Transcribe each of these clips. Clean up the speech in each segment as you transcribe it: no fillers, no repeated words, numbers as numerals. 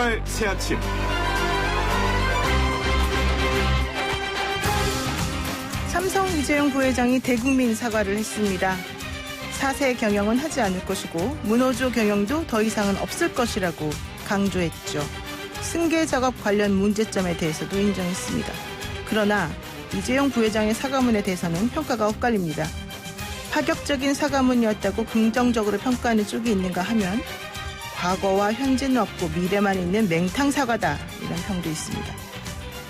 출발 새아침. 삼성 이재용 부회장이 대국민 사과를 했습니다. 4세 경영은 하지 않을 것이고 문호조 경영도 더 이상은 없을 것이라고 강조했죠. 승계 작업 관련 문제점에 대해서도 인정했습니다. 그러나 이재용 부회장의 사과문에 대해서는 평가가 엇갈립니다. 파격적인 사과문이었다고 긍정적으로 평가하는 쪽이 있는가 하면 과거와 현재는 없고 미래만 있는 맹탕 사과다, 이런 평도 있습니다.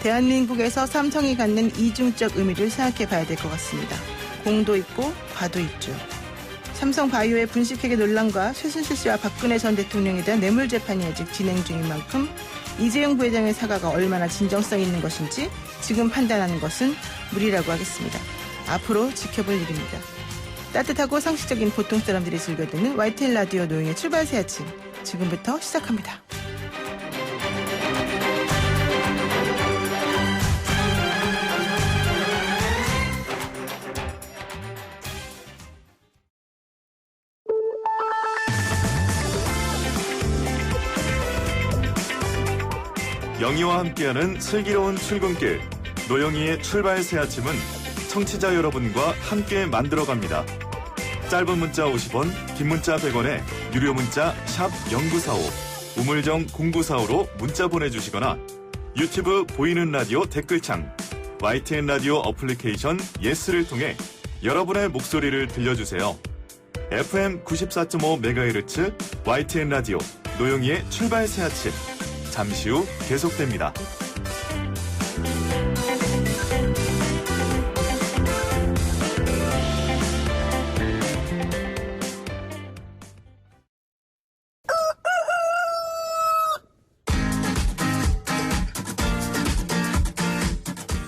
대한민국에서 삼성이 갖는 이중적 의미를 생각해 봐야 될 것 같습니다. 공도 있고 과도 있죠. 삼성바이오의 분식회계 논란과 최순실 씨와 박근혜 전 대통령에 대한 뇌물재판이 아직 진행 중인 만큼 이재용 부회장의 사과가 얼마나 진정성 있는 것인지 지금 판단하는 것은 무리라고 하겠습니다. 앞으로 지켜볼 일입니다. 따뜻하고 상식적인 보통 사람들이 즐겨 듣는 YTN 라디오 노영의 출발 새 아침, 지금부터 시작합니다. 영희와 함께하는 슬기로운 출근길, 노영희의 출발 새아침은 청취자 여러분과 함께 만들어갑니다. 짧은 문자 50원, 긴 문자 100원에 유료 문자 샵 0945, 우물정 0945로 문자 보내주시거나 유튜브 보이는 라디오 댓글창, YTN 라디오 어플리케이션 예스를 통해 여러분의 목소리를 들려주세요. FM 94.5MHz YTN 라디오 노영희의 출발 새아침, 잠시 후 계속됩니다.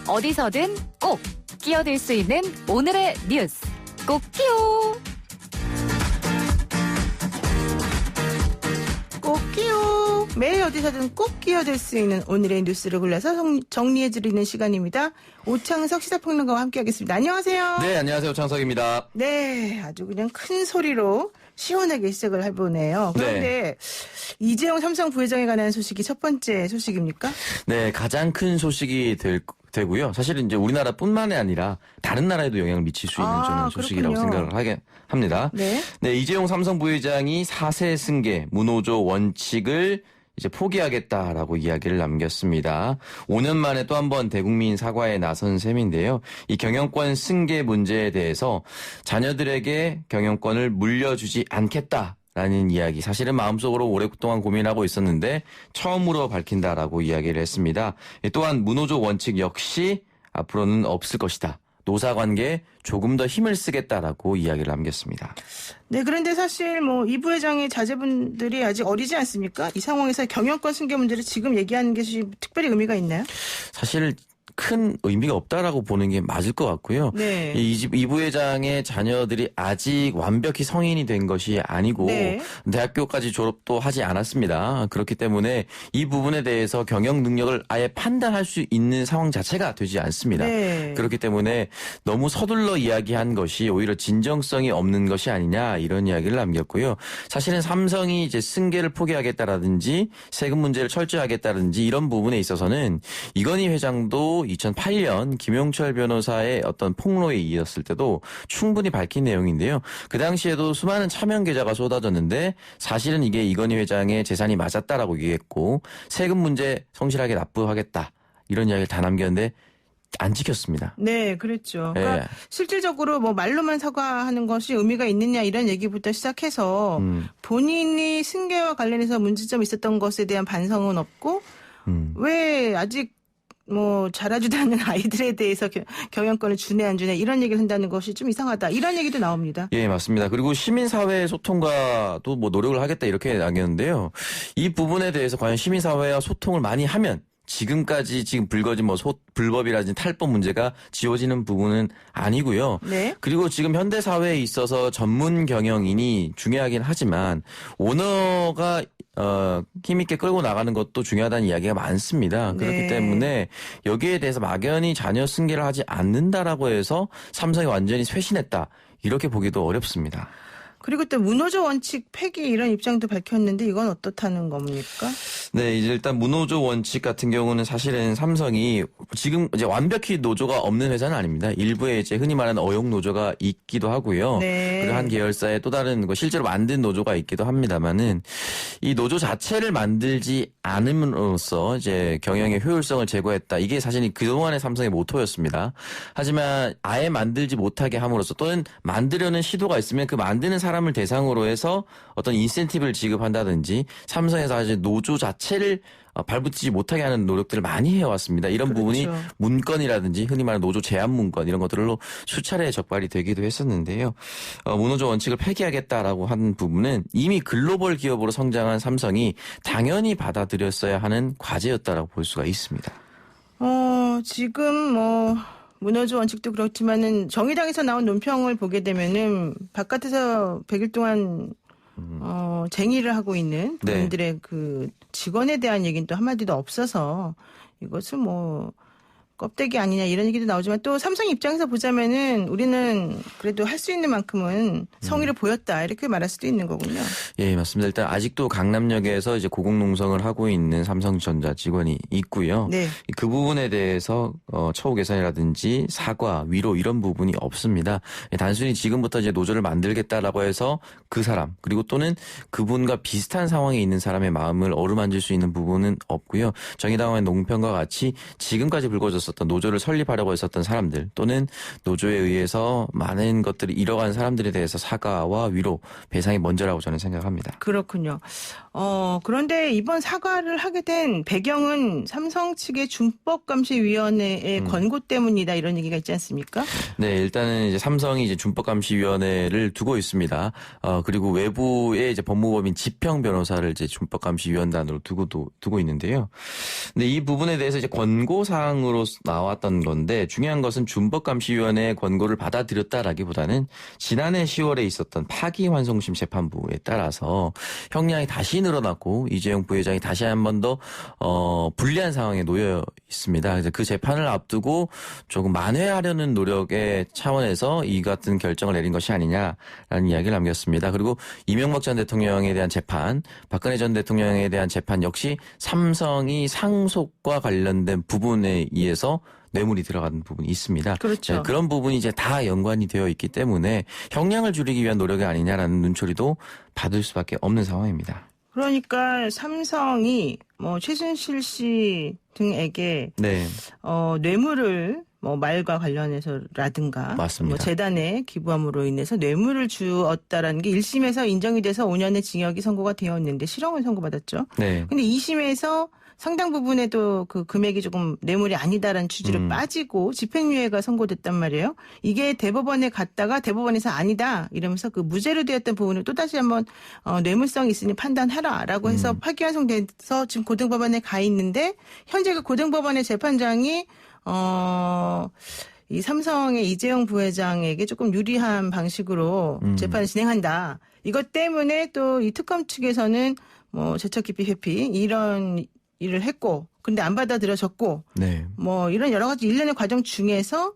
어디서든 꼭 끼어들 수 있는 오늘의 뉴스, 꼭 끼요. 꼭 끼요. 매일 어디서든 꼭 끼어들 수 있는 오늘의 뉴스를 골라서 정리해드리는 시간입니다. 오창석 시사평론가와 함께하겠습니다. 안녕하세요. 네, 안녕하세요. 오창석입니다. 네, 아주 그냥 큰 소리로 시원하게 시작을 해보네요. 그런데 이재용 삼성 부회장에 관한 소식이 첫 번째 소식입니까? 네, 가장 큰 소식이 되고요. 사실은 이제 우리나라뿐만이 아니라 다른 나라에도 영향을 미칠 수 있는 저는 소식이라고 그렇군요. 생각을 하게 합니다. 네. 네, 이재용 삼성 부회장이 4세 승계, 문호조 원칙을 이제 포기하겠다라고 이야기를 남겼습니다. 5년 만에 또 한 번 대국민 사과에 나선 셈인데요. 이 경영권 승계 문제에 대해서 자녀들에게 경영권을 물려주지 않겠다라는 이야기, 사실은 마음속으로 오랫동안 고민하고 있었는데 처음으로 밝힌다라고 이야기를 했습니다. 또한 문호조 원칙 역시 앞으로는 없을 것이다. 노사관계에 조금 더 힘을 쓰겠다라고 이야기를 남겼습니다. 네, 그런데 사실 이 부회장의 자제분들이 아직 어리지 않습니까? 이 상황에서 경영권 승계 문제를 지금 얘기하는 것이 특별히 의미가 있나요? 사실 큰 의미가 없다라고 보는 게 맞을 것 같고요. 네. 이 부회장의 자녀들이 아직 완벽히 성인이 된 것이 아니고 네. 대학교까지 졸업도 하지 않았습니다. 그렇기 때문에 이 부분에 대해서 경영 능력을 아예 판단할 수 있는 상황 자체가 되지 않습니다. 네. 그렇기 때문에 너무 서둘러 이야기한 것이 오히려 진정성이 없는 것이 아니냐, 이런 이야기를 남겼고요. 사실은 삼성이 이제 승계를 포기하겠다라든지 세금 문제를 철저히 하겠다든지 이런 부분에 있어서는 이건희 회장도 2008년 김용철 변호사의 어떤 폭로에 이었을 때도 충분히 밝힌 내용인데요. 그 당시에도 수많은 차명 계좌가 쏟아졌는데 사실은 이게 이건희 회장의 재산이 맞았다라고 얘기했고 세금 문제 성실하게 납부하겠다, 이런 이야기를 다 남겼는데 안 지켰습니다. 네, 그랬죠. 그러니까 네. 실질적으로 말로만 사과하는 것이 의미가 있느냐, 이런 얘기부터 시작해서 본인이 승계와 관련해서 문제점이 있었던 것에 대한 반성은 없고 왜 아직 자라지도 않는 아이들에 대해서 경영권을 주네 안 주네, 이런 얘기를 한다는 것이 좀 이상하다, 이런 얘기도 나옵니다. 예, 맞습니다. 그리고 시민사회 소통과도 노력을 하겠다, 이렇게 남겼는데요. 이 부분에 대해서 과연 시민사회와 소통을 많이 하면 지금까지 불거진 불법이라든지 탈법 문제가 지워지는 부분은 아니고요. 네. 그리고 지금 현대 사회에 있어서 전문 경영인이 중요하긴 하지만 오너가 힘있게 끌고 나가는 것도 중요하다는 이야기가 많습니다. 그렇기 네. 때문에 여기에 대해서 막연히 자녀 승계를 하지 않는다라고 해서 삼성이 완전히 쇄신했다, 이렇게 보기도 어렵습니다. 그리고 또 무노조 원칙 폐기 이런 입장도 밝혔는데 이건 어떻다는 겁니까? 네, 이제 일단 무노조 원칙 같은 경우는 사실은 삼성이 지금 이제 완벽히 노조가 없는 회사는 아닙니다. 일부에 이제 흔히 말하는 어용 노조가 있기도 하고요. 네. 그리고 한 계열사에 또 다른 실제로 만든 노조가 있기도 합니다만은 이 노조 자체를 만들지 않음으로써 이제 경영의 효율성을 제고했다. 이게 사실 그동안의 삼성의 모토였습니다. 하지만 아예 만들지 못하게 함으로써 또는 만들려는 시도가 있으면 그 만드는 사람을 대상으로 해서 어떤 인센티브를 지급한다든지 삼성에서 이제 노조 자체를 발붙이지 못하게 하는 노력들을 많이 해왔습니다. 이런 그렇죠. 부분이 문건이라든지 흔히 말하는 노조 제한 문건 이런 것들로 수차례 적발이 되기도 했었는데요. 무노조 원칙을 폐기하겠다라고 한 부분은 이미 글로벌 기업으로 성장한 삼성이 당연히 받아들였어야 하는 과제였다라고 볼 수가 있습니다. 지금 무노조 원칙도 그렇지만은 정의당에서 나온 논평을 보게 되면은 바깥에서 100일 동안 쟁의를 하고 있는 네. 그분들의 그 직원에 대한 얘기는 또 한마디도 없어서 이것을 껍데기 아니냐 이런 얘기도 나오지만 또 삼성 입장에서 보자면은 우리는 그래도 할 수 있는 만큼은 성의를 보였다 이렇게 말할 수도 있는 거군요. 예, 맞습니다. 일단 아직도 강남역에서 이제 고공농성을 하고 있는 삼성전자 직원이 있고요. 네. 그 부분에 대해서 처우 개선이라든지 사과, 위로 이런 부분이 없습니다. 단순히 지금부터 이제 노조를 만들겠다라고 해서 그 사람 그리고 또는 그분과 비슷한 상황에 있는 사람의 마음을 어루만질 수 있는 부분은 없고요. 정의당의 농평과 같이 지금까지 불거졌었던 노조를 설립하려고 했었던 사람들 또는 노조에 의해서 많은 것들을 잃어간 사람들에 대해서 사과와 위로, 배상이 먼저라고 저는 생각합니다. 그렇군요. 그런데 이번 사과를 하게 된 배경은 삼성 측의 준법감시위원회의 권고 때문이다 이런 얘기가 있지 않습니까? 네, 일단은 이제 삼성이 이제 준법감시위원회를 두고 있습니다. 그리고 외부에 이제 법무법인 지평 변호사를 이제 준법감시위원단으로 두고 있는데요. 근데 이 부분에 대해서 이제 권고 사항으로 나왔던 건데 중요한 것은 준법감시위원회의 권고를 받아들였다라기보다는 지난해 10월에 있었던 파기환송심 재판부에 따라서 형량이 다시 늘어났고 이재용 부회장이 다시 한 번 더 불리한 상황에 놓여 있습니다. 그래서 그 재판을 앞두고 조금 만회하려는 노력의 차원에서 이 같은 결정을 내린 것이 아니냐라는 이야기를 남겼습니다. 그리고 이명박 전 대통령에 대한 재판, 박근혜 전 대통령에 대한 재판 역시 삼성이 상속과 관련된 부분에 의해서 뇌물이 들어가는 부분이 있습니다. 그렇죠. 네, 그런 부분이 이제 다 연관이 되어 있기 때문에 형량을 줄이기 위한 노력이 아니냐라는 눈초리도 받을 수밖에 없는 상황입니다. 그러니까 삼성이 최순실 씨 등에게 네, 뇌물을 말과 관련해서라든가 맞습니다. 재단에 기부함으로 인해서 뇌물을 주었다라는 게 1심에서 인정이 돼서 5년의 징역이 선고가 되었는데 실형을 선고받았죠. 네, 근데 2심에서 상당 부분에도 그 금액이 조금 뇌물이 아니다라는 취지로 빠지고 집행유예가 선고됐단 말이에요. 이게 대법원에 갔다가 대법원에서 아니다 이러면서 그 무죄로 되었던 부분을 또다시 한번 뇌물성이 있으니 판단하라라고 해서 파기환송돼서 지금 고등법원에 가 있는데 현재 그 고등법원의 재판장이 이 삼성의 이재용 부회장에게 조금 유리한 방식으로 재판을 진행한다. 이것 때문에 또 이 특검 측에서는 제척 기피 회피 이런 일을 했고, 근데 안 받아들여졌고, 네. 이런 여러 가지 일련의 과정 중에서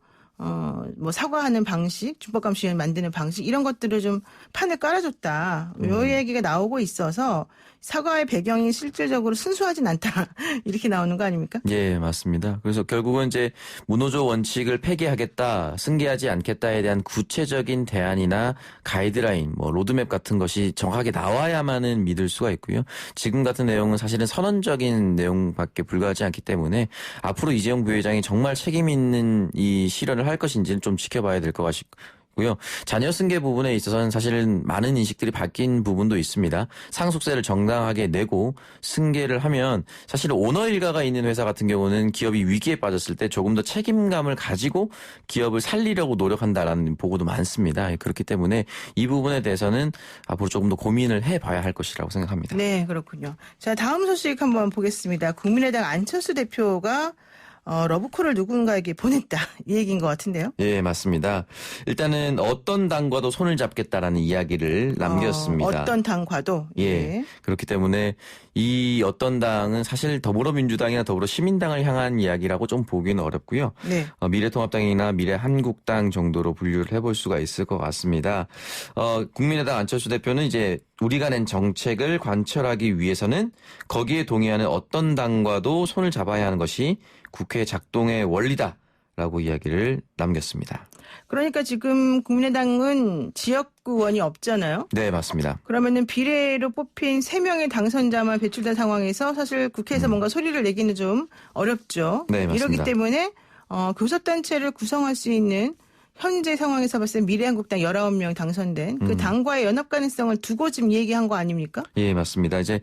사과하는 방식, 준법감시위원 만드는 방식 이런 것들을 좀 판을 깔아줬다. 요 얘기가 나오고 있어서 사과의 배경이 실질적으로 순수하진 않다. 이렇게 나오는 거 아닙니까? 예, 맞습니다. 그래서 결국은 이제 무노조 원칙을 폐기하겠다, 승계하지 않겠다에 대한 구체적인 대안이나 가이드라인, 로드맵 같은 것이 정확하게 나와야만은 믿을 수가 있고요. 지금 같은 내용은 사실은 선언적인 내용밖에 불과하지 않기 때문에 앞으로 이재용 부회장이 정말 책임 있는 이 실현을 할 것인지는 좀 지켜봐야 될 것 같고요. 자녀 승계 부분에 있어서는 사실은 많은 인식들이 바뀐 부분도 있습니다. 상속세를 정당하게 내고 승계를 하면 사실 오너 일가가 있는 회사 같은 경우는 기업이 위기에 빠졌을 때 조금 더 책임감을 가지고 기업을 살리려고 노력한다라는 보고도 많습니다. 그렇기 때문에 이 부분에 대해서는 앞으로 조금 더 고민을 해봐야 할 것이라고 생각합니다. 네, 그렇군요. 자, 다음 소식 한번 보겠습니다. 국민의당 안철수 대표가 러브콜을 누군가에게 보냈다 이 얘기인 것 같은데요. 예, 맞습니다. 일단은 어떤 당과도 손을 잡겠다라는 이야기를 남겼습니다. 어떤 당과도. 예. 그렇기 때문에 이 어떤 당은 사실 더불어민주당이나 더불어시민당을 향한 이야기라고 좀 보기는 어렵고요. 네. 미래통합당이나 미래한국당 정도로 분류를 해볼 수가 있을 것 같습니다. 국민의당 안철수 대표는 이제 우리가 낸 정책을 관철하기 위해서는 거기에 동의하는 어떤 당과도 손을 잡아야 하는 것이 국회 작동의 원리다라고 이야기를 남겼습니다. 그러니까 지금 국민의당은 지역구원이 없잖아요. 네, 맞습니다. 그러면은 비례로 뽑힌 3명의 당선자만 배출된 상황에서 사실 국회에서 뭔가 소리를 내기는 좀 어렵죠. 네, 맞습니다. 이렇기 때문에 교섭단체를 구성할 수 있는 현재 상황에서 봤을 때 미래한국당 19명 당선된 그 당과의 연합 가능성을 두고 지금 얘기한 거 아닙니까? 예, 맞습니다. 이제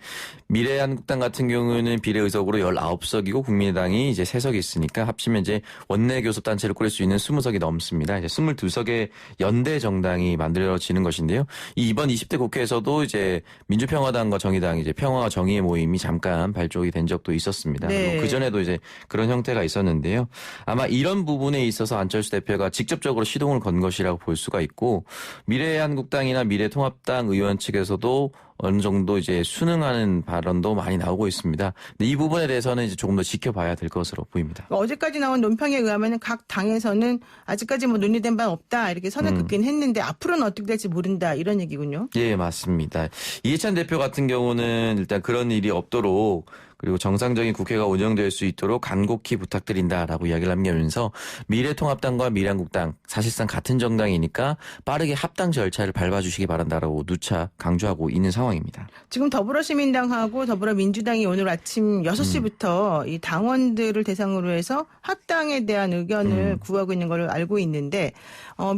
미래한국당 같은 경우는 비례의석으로 19석이고 국민의당이 이제 3석이 있으니까 합치면 이제 원내 교섭단체를 꾸릴 수 있는 20석이 넘습니다. 이제 22석의 연대 정당이 만들어지는 것인데요. 이번 20대 국회에서도 이제 민주평화당과 정의당 이제 평화와 정의의 모임이 잠깐 발족이 된 적도 있었습니다. 네. 그리고 그 전에도 이제 그런 형태가 있었는데요. 아마 이런 부분에 있어서 안철수 대표가 직접적으로 시동을 건 것이라고 볼 수가 있고 미래한국당이나 미래통합당 의원 측에서도 어느 정도 이제 순응하는 발언도 많이 나오고 있습니다. 근데 이 부분에 대해서는 이제 조금 더 지켜봐야 될 것으로 보입니다. 어제까지 나온 논평에 의하면 각 당에서는 아직까지 뭐 논의된 바는 없다 이렇게 선을 긋긴 했는데 앞으로는 어떻게 될지 모른다 이런 얘기군요. 예, 맞습니다. 이해찬 대표 같은 경우는 일단 그런 일이 없도록 그리고 정상적인 국회가 운영될 수 있도록 간곡히 부탁드린다라고 이야기를 남기면서 미래통합당과 미래한국당 사실상 같은 정당이니까 빠르게 합당 절차를 밟아주시기 바란다라고 누차 강조하고 있는 상황입니다. 지금 더불어시민당하고 더불어민주당이 오늘 아침 6시부터 이 당원들을 대상으로 해서 합당에 대한 의견을 구하고 있는 걸 알고 있는데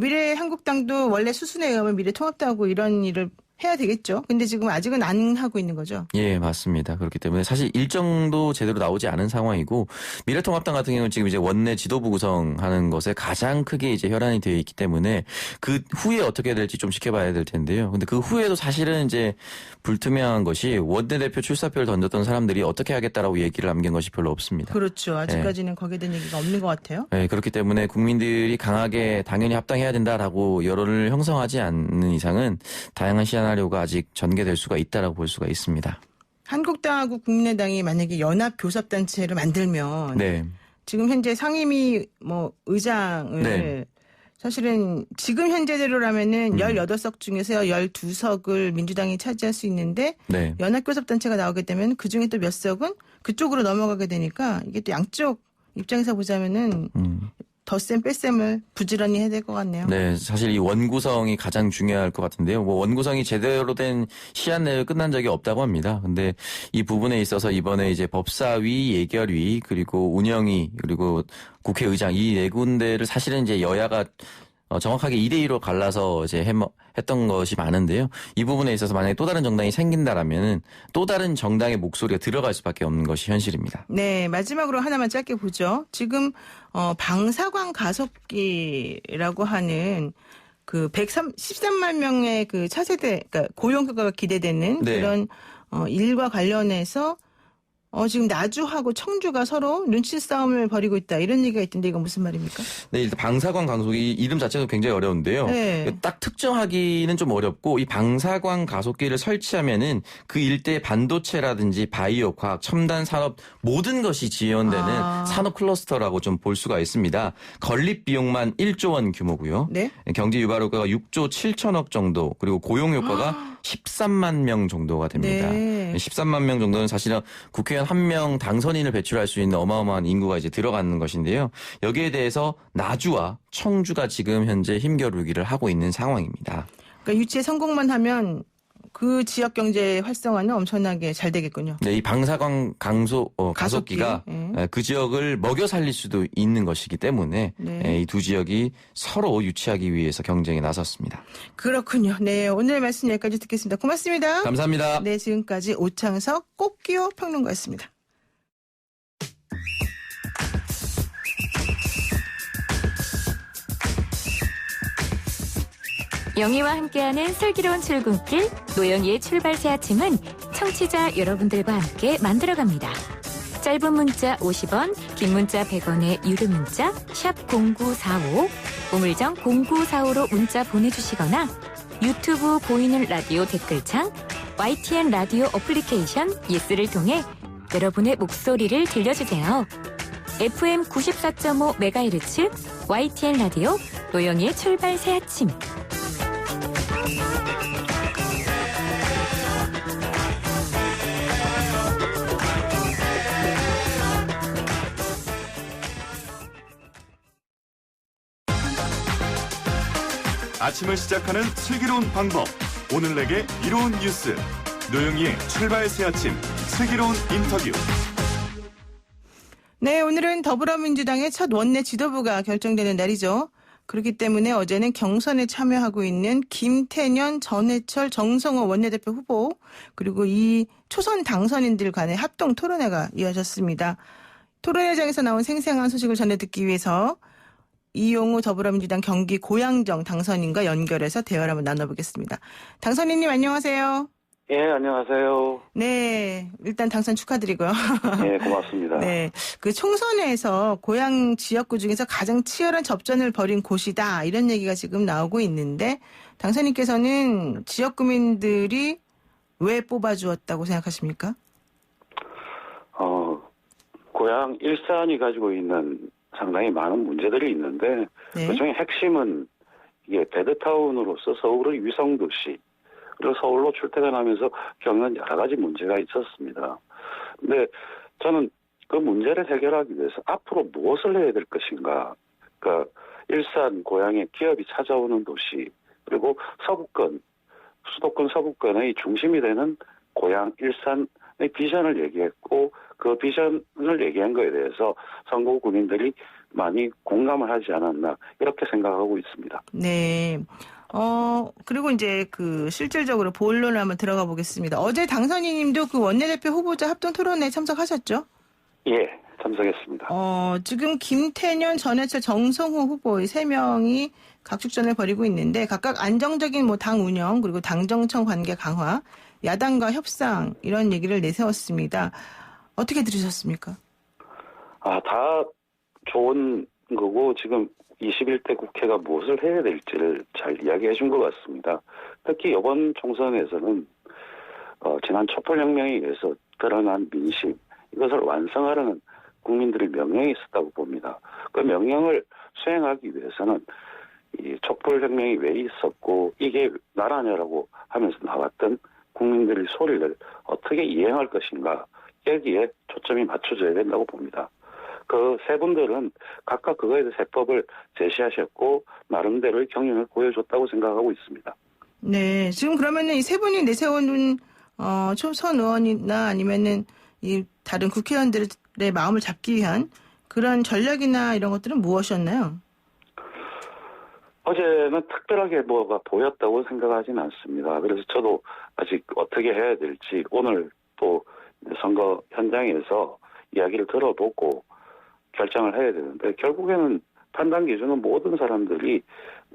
미래한국당도 원래 수순에 의하면 미래통합당하고 이런 일을 해야 되겠죠. 근데 지금 아직은 안 하고 있는 거죠. 예, 맞습니다. 그렇기 때문에 사실 일정도 제대로 나오지 않은 상황이고 미래통합당 같은 경우는 지금 이제 원내 지도부 구성하는 것에 가장 크게 이제 혈안이 되어 있기 때문에 그 후에 어떻게 될지 좀 지켜봐야 될 텐데요. 근데 그 후에도 사실은 이제 불투명한 것이 원내대표 출사표를 던졌던 사람들이 어떻게 하겠다라고 얘기를 남긴 것이 별로 없습니다. 그렇죠. 아직까지는 거기에 대한 얘기가 없는 것 같아요. 네, 그렇기 때문에 국민들이 강하게 당연히 합당해야 된다라고 여론을 형성하지 않는 이상은 다양한 시나리오가 아직 전개될 수가 있다라고 볼 수가 있습니다. 한국당하고 국민의당이 만약에 연합 교섭단체를 만들면 네. 지금 현재 상임위 뭐 의장을 네. 사실은 지금 현재대로라면은 18석 중에서 12석을 민주당이 차지할 수 있는데 네. 연합교섭단체가 나오게 되면 그중에 또 몇 석은 그쪽으로 넘어가게 되니까 이게 또 양쪽 입장에서 보자면은 덧셈 뺄셈을 부지런히 해야 될 것 같네요. 네, 사실 이 원구성이 가장 중요할 것 같은데요. 뭐 원구성이 제대로 된 시한 내에 끝난 적이 없다고 합니다. 근데 이 부분에 있어서 이번에 이제 법사위, 예결위, 그리고 운영위, 그리고 국회의장 이 네 군데를 사실은 이제 여야가 정확하게 2대2로 갈라서 이제 했던 것이 많은데요. 이 부분에 있어서 만약에 또 다른 정당이 생긴다라면은 또 다른 정당의 목소리가 들어갈 수밖에 없는 것이 현실입니다. 네, 마지막으로 하나만 짧게 보죠. 지금 방사광 가속기라고 하는 그 113만 명의 그 차세대, 그러니까 고용 효과가 기대되는 네. 그런 일과 관련해서 지금 나주하고 청주가 서로 눈치 싸움을 벌이고 있다. 이런 얘기가 있던데 이건 무슨 말입니까? 네, 일단 방사광 가속기 이름 자체도 굉장히 어려운데요. 네. 딱 특정하기는 좀 어렵고 이 방사광 가속기를 설치하면은 그 일대의 반도체라든지 바이오, 과학, 첨단 산업 모든 것이 지원되는 산업 클러스터라고 좀 볼 수가 있습니다. 건립 비용만 1조 원 규모고요. 네. 경제 유발 효과가 6조 7천억 정도 그리고 고용 효과가 13만 명 정도가 됩니다. 네. 13만 명 정도는 사실은 국회의원 한 명 당선인을 배출할 수 있는 어마어마한 인구가 이제 들어가는 것인데요. 여기에 대해서 나주와 청주가 지금 현재 힘겨루기를 하고 있는 상황입니다. 그러니까 유치에 성공만 하면 그 지역 경제 활성화는 엄청나게 잘 되겠군요. 네, 이 방사광 가속기가 그 지역을 먹여 살릴 수도 있는 것이기 때문에 네. 이 두 지역이 서로 유치하기 위해서 경쟁에 나섰습니다. 그렇군요. 네, 오늘 말씀 여기까지 듣겠습니다. 고맙습니다. 감사합니다. 네, 지금까지 오창석 꽃기호 평론가였습니다. 영희와 함께하는 슬기로운 출근길 노영희의 출발 새 아침은 청취자 여러분들과 함께 만들어갑니다. 짧은 문자 50원, 긴 문자 100원에 유료 문자 샵 0945, 우물정 0945로 문자 보내주시거나 유튜브 보이는 라디오 댓글창, YTN 라디오 어플리케이션 예스를 통해 여러분의 목소리를 들려주세요. FM 94.5MHz YTN 라디오 노영희의 출발 새 아침. 아침을 시작하는 슬기로운 방법. 오늘 내게 이로운 뉴스. 노영희의 출발 새 아침. 슬기로운 인터뷰. 네, 오늘은 더불어민주당의 첫 원내 지도부가 결정되는 날이죠. 그렇기 때문에 어제는 경선에 참여하고 있는 김태년, 전해철, 정성호 원내대표 후보 그리고 이 초선 당선인들 간의 합동 토론회가 이어졌습니다. 토론회장에서 나온 생생한 소식을 전해 듣기 위해서 이용우 더불어민주당 경기 고양정 당선인과 연결해서 대화를 한번 나눠보겠습니다. 당선인님 안녕하세요. 예, 안녕하세요. 네, 일단 당선 축하드리고요. 예, 고맙습니다. 네, 그 총선에서 고양 지역구 중에서 가장 치열한 접전을 벌인 곳이다 이런 얘기가 지금 나오고 있는데 당선인께서는 지역구민들이 왜 뽑아주었다고 생각하십니까? 고향 일산이 가지고 있는 상당히 많은 문제들이 있는데 네. 그중에 핵심은 이게 베드타운으로서 서울의 위성도시 그리고 서울로 출퇴근하면서 겪는 여러 가지 문제가 있었습니다. 근데 저는 그 문제를 해결하기 위해서 앞으로 무엇을 해야 될 것인가. 그러니까 일산 고향에 기업이 찾아오는 도시 그리고 서구권 수도권 서구권의 중심이 되는 고향 일산의 비전을 얘기했고 그 비전을 얘기한 거에 대해서 선거 국민들이 많이 공감을 하지 않았나 이렇게 생각하고 있습니다. 네. 그리고 이제 그 실질적으로 본론을 한번 들어가 보겠습니다. 어제 당선인님도 그 원내대표 후보자 합동 토론회에 참석하셨죠? 예, 참석했습니다. 지금 김태년, 전해철, 정성호 후보 이 3명이 각축전을 벌이고 있는데 각각 안정적인 뭐 당 운영 그리고 당정청 관계 강화, 야당과 협상 이런 얘기를 내세웠습니다. 어떻게 들으셨습니까? 다 좋은 거고 지금 21대 국회가 무엇을 해야 될지를 잘 이야기해 준 것 같습니다. 특히 이번 총선에서는 지난 촛불혁명에 의해서 드러난 민심 이것을 완성하려는 국민들의 명령이 있었다고 봅니다. 그 명령을 수행하기 위해서는 이 촛불혁명이 왜 있었고 이게 나라냐라고 하면서 나왔던 국민들의 소리를 어떻게 이행할 것인가 여기에 초점이 맞춰져야 된다고 봅니다. 그 세 분들은 각각 그거에 대해서 해법을 제시하셨고 나름대로의 경륜을 보여줬다고 생각하고 있습니다. 네, 지금 그러면은 이 세 분이 내세우는 초선 의원이나 아니면은 이 다른 국회의원들의 마음을 잡기 위한 그런 전략이나 이런 것들은 무엇이었나요? 어제는 특별하게 뭐가 보였다고 생각하지는 않습니다. 그래서 저도 아직 어떻게 해야 될지 오늘 또 선거 현장에서 이야기를 들어보고 결정을 해야 되는데 결국에는 판단 기준은 모든 사람들이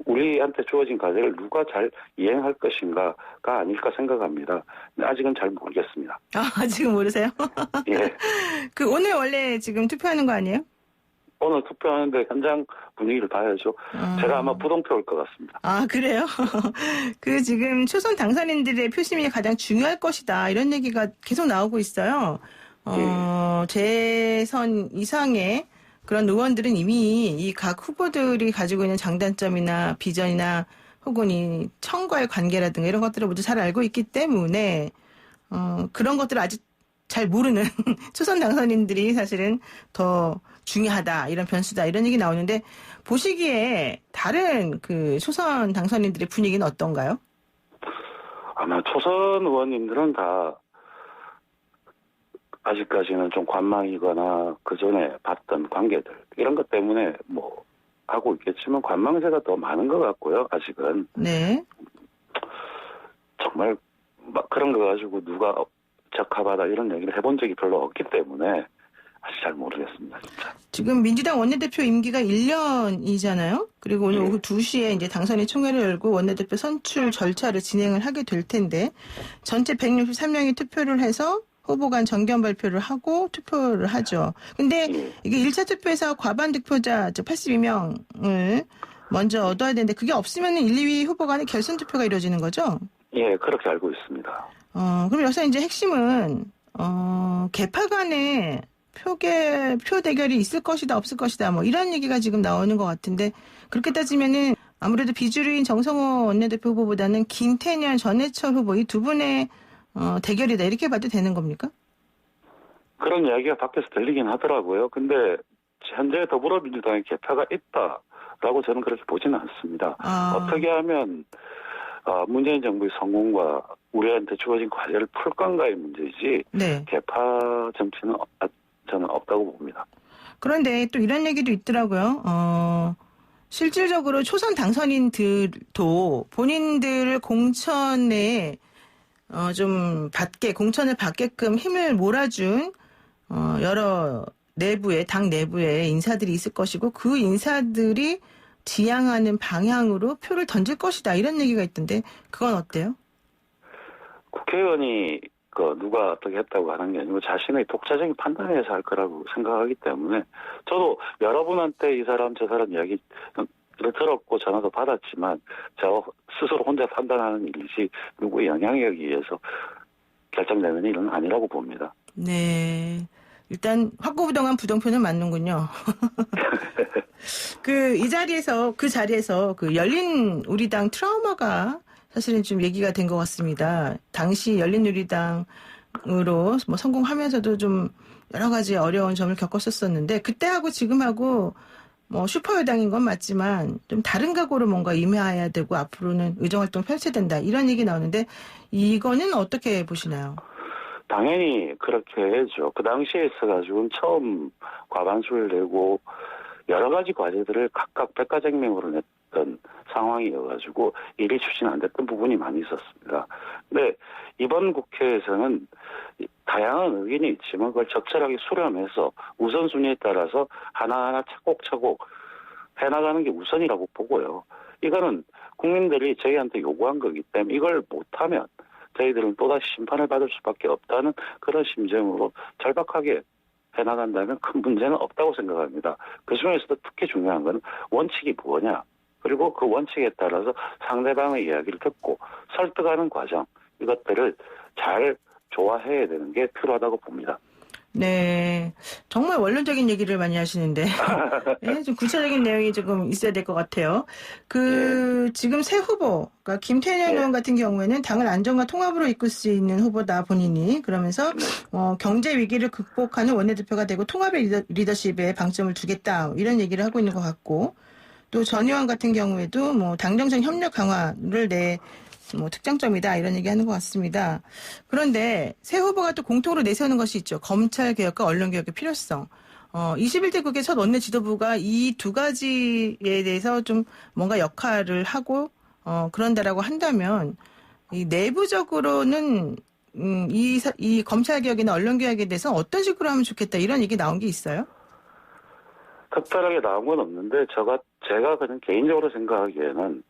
우리한테 주어진 과제를 누가 잘 이행할 것인가가 아닐까 생각합니다. 근데 아직은 잘 모르겠습니다. 아직은 모르세요? 예. 그 오늘 원래 지금 투표하는 거 아니에요? 오늘 투표하는데 현장 분위기를 봐야죠. 제가 아마 부동표 올 것 같습니다. 그래요? 그 지금 초선 당선인들의 표심이 가장 중요할 것이다. 이런 얘기가 계속 나오고 있어요. 재선 이상의 그런 의원들은 이미 이 각 후보들이 가지고 있는 장단점이나 비전이나 혹은 이 청과의 관계라든가 이런 것들을 모두 잘 알고 있기 때문에 그런 것들을 아직 잘 모르는 초선 당선인들이 사실은 더 중요하다 이런 변수다 이런 얘기 나오는데 보시기에 다른 그 초선 당선인들의 분위기는 어떤가요? 아마 초선 의원님들은 다 아직까지는 좀 관망이거나 그 전에 봤던 관계들 이런 것 때문에 뭐 하고 있겠지만 관망세가 더 많은 것 같고요. 아직은 네. 정말 막 그런 거 가지고 누가 적합하다 이런 얘기를 해본 적이 별로 없기 때문에 아직 잘 모르겠습니다. 진짜. 지금 민주당 원내대표 임기가 1년이잖아요. 그리고 오늘 오후 2시에 이제 당선인 총회를 열고 원내대표 선출 절차를 진행을 하게 될 텐데 전체 163명이 투표를 해서 후보 간 정견 발표를 하고 투표를 하죠. 근데 예. 이게 1차 투표에서 과반 득표자 82명을 먼저 얻어야 되는데 그게 없으면 1, 2위 후보 간의 결선 투표가 이루어지는 거죠? 예, 그렇게 알고 있습니다. 그럼 여기서 이제 핵심은 개파 간의 표 대결이 있을 것이다 없을 것이다 뭐 이런 얘기가 지금 나오는 것 같은데 그렇게 따지면은 아무래도 비주류인 정성호 원내대표 후보보다는 김태년 전해철 후보 이 두 분의 대결이다 이렇게 봐도 되는 겁니까? 그런 이야기가 밖에서 들리긴 하더라고요. 근데 현재 더불어민주당의 개파가 있다라고 저는 그렇게 보지는 않습니다. 어떻게 하면 문재인 정부의 성공과 우리한테 주어진 과제를 풀 건가의 문제이지 네. 개파 정치는 저는 없다고 봅니다. 그런데 또 이런 얘기도 있더라고요. 실질적으로 초선 당선인들도 본인들을 공천에 좀 공천을 받게끔 힘을 몰아준 여러 당 내부에 인사들이 있을 것이고 그 인사들이 지향하는 방향으로 표를 던질 것이다 이런 얘기가 있던데 그건 어때요? 국회의원이 누가 어떻게 했다고 하는 게 아니고 자신의 독자적인 판단에서 할 거라고 생각하기 때문에 저도 여러분한테 이 사람 저 사람 이야기를 들었고 전화도 받았지만 저 스스로 혼자 판단하는 일이지 누구의 영향력에 의해서 결정되는 일은 아니라고 봅니다. 네. 일단 확고부동한 부정표는 맞는군요. 그 자리에서 그 열린 우리당 트라우마가 사실은 좀 얘기가 된 것 같습니다. 당시 열린우리당으로 뭐 성공하면서도 좀 여러 가지 어려운 점을 겪었었는데 그때하고 지금하고 뭐 슈퍼여당인 건 맞지만 좀 다른 각오로 뭔가 임해야 되고 앞으로는 의정활동 펼쳐야 된다 이런 얘기 나오는데 이거는 어떻게 보시나요? 당연히 그렇게 해야죠. 그 당시에 있어가지고 처음 과반수를 내고 여러 가지 과제들을 각각 백과쟁명으로 냈던 상황이어가지고 일이 추진 안 됐던 부분이 많이 있었습니다. 근데 이번 국회에서는 다양한 의견이 있지만 그걸 적절하게 수렴해서 우선순위에 따라서 하나하나 차곡차곡 해나가는 게 우선이라고 보고요. 이거는 국민들이 저희한테 요구한 거기 때문에 이걸 못하면 저희들은 또다시 심판을 받을 수밖에 없다는 그런 심정으로 절박하게 해나간다면 큰 문제는 없다고 생각합니다. 그중에서도 특히 중요한 건 원칙이 뭐냐. 그리고 그 원칙에 따라서 상대방의 이야기를 듣고 설득하는 과정 이것들을 잘 조화해야 되는 게 필요하다고 봅니다. 네. 정말 원론적인 얘기를 많이 하시는데. 네, 좀 구체적인 내용이 조금 있어야 될 것 같아요. 지금 새 후보, 그러니까 김태년 의원 같은 경우에는 당을 안정과 통합으로 이끌 수 있는 후보다 본인이. 그러면서, 경제 위기를 극복하는 원내대표가 되고 통합의 리더십에 방점을 두겠다. 이런 얘기를 하고 있는 것 같고. 또 전 의원 같은 경우에도 당정청 협력 강화를 특장점이다 이런 얘기하는 것 같습니다. 그런데 새 후보가 또 공통으로 내세우는 것이 있죠. 검찰 개혁과 언론 개혁의 필요성. 21대 국회 첫 원내 지도부가 이 두 가지에 대해서 좀 뭔가 역할을 하고 그런다라고 한다면 이 내부적으로는 이 검찰 개혁이나 언론 개혁에 대해서 어떤 식으로 하면 좋겠다 이런 얘기 나온 게 있어요? 특별하게 나온 건 없는데 제가 그냥 개인적으로 생각하기에는